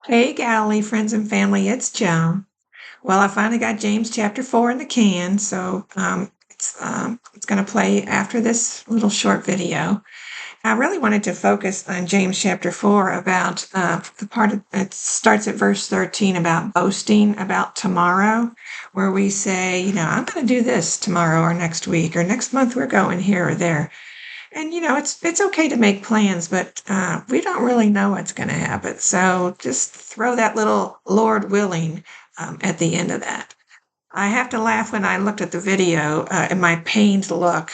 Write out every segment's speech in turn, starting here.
Hey, Galilee, friends and family, it's Joan. Well, I finally got James chapter 4 in the can, so it's going to play after this little short video. I really wanted to focus on James chapter 4 about the part it starts at verse 13 about boasting about tomorrow, where we say, I'm going to do this tomorrow or next week or next month we're going here or there. And it's okay to make plans, but we don't really know what's going to happen. So just throw that little Lord willing at the end of that. I have to laugh when I looked at the video and my pained look.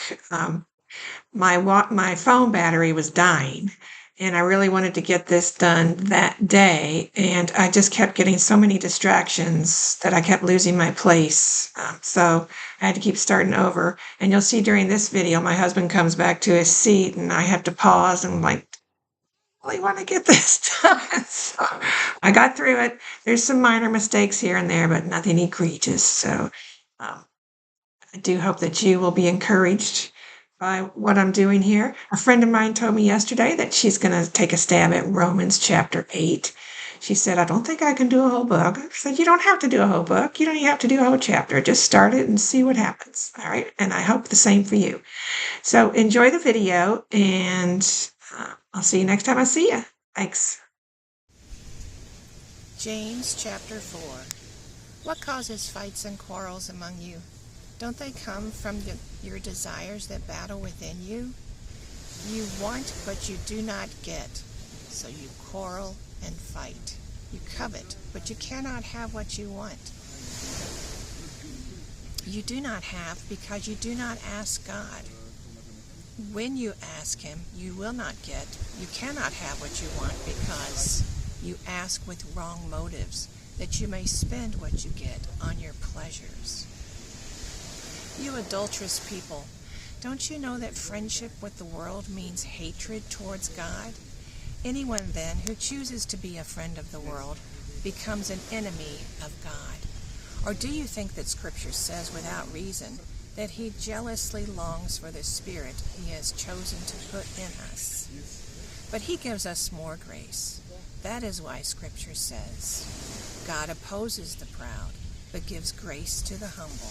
My phone battery was dying, and I really wanted to get this done that day, and I just kept getting so many distractions that I kept losing my place. So I had to keep starting over. And you'll see during this video, my husband comes back to his seat, and I have to pause and I really want to get this done. So I got through it. There's some minor mistakes here and there, but nothing egregious. So um, I do hope that you will be encouraged by what I'm doing here. A friend of mine told me yesterday that she's going to take a stab at Romans chapter 8. She said, I don't think I can do a whole book. I said, you don't have to do a whole book. You don't even have to do a whole chapter. Just start it and see what happens. All right. And I hope the same for you. So enjoy the video, and I'll see you next time I see you. Thanks. James chapter 4. What causes fights and quarrels among you? Don't they come from your desires that battle within you? You want, but you do not get, so you quarrel and fight. You covet, but you cannot have what you want. You do not have because you do not ask God. When you ask Him, you will not get. You cannot have what you want because you ask with wrong motives, that you may spend what you get on your pleasures. You adulterous people, don't you know that friendship with the world means hatred towards God? Anyone then who chooses to be a friend of the world becomes an enemy of God. Or do you think that Scripture says without reason that He jealously longs for the Spirit He has chosen to put in us? But He gives us more grace. That is why Scripture says, God opposes the proud, but gives grace to the humble.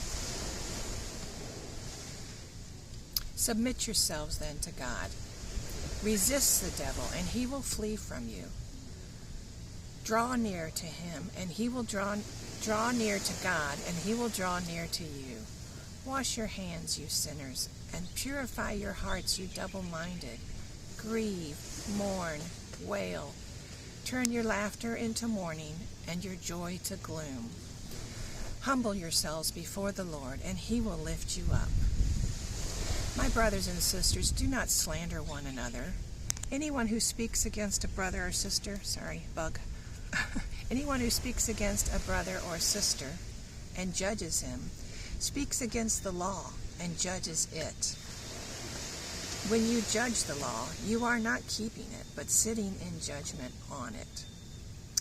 Submit yourselves then to God. Resist the devil, and he will flee from you. Draw near to him, and he will draw near to God, and he will draw near to you. Wash your hands, you sinners, and purify your hearts, you double-minded. Grieve, mourn, wail. Turn your laughter into mourning, and your joy to gloom. Humble yourselves before the Lord, and He will lift you up. My brothers and sisters, do not slander one another. Anyone who speaks against a brother or sister, anyone who speaks against a brother or sister and judges him, speaks against the law and judges it. When you judge the law, you are not keeping it, but sitting in judgment on it.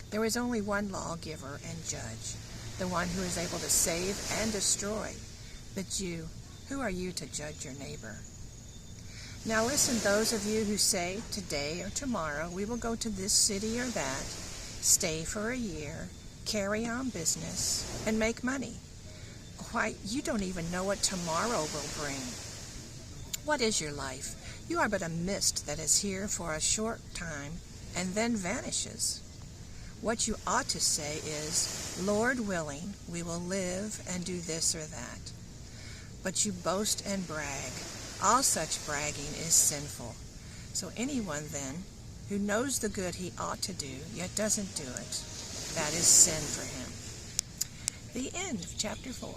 There is only one lawgiver and judge, the one who is able to save and destroy. But you, who are you to judge your neighbor? Now listen, those of you who say, today or tomorrow we will go to this city or that, stay for a year, carry on business, and make money. Why, you don't even know what tomorrow will bring. What is your life? You are but a mist that is here for a short time and then vanishes. What you ought to say is, Lord willing, we will live and do this or that. But you boast and brag. All such bragging is sinful. So anyone then who knows the good he ought to do, yet doesn't do it, that is sin for him. The end of chapter 4.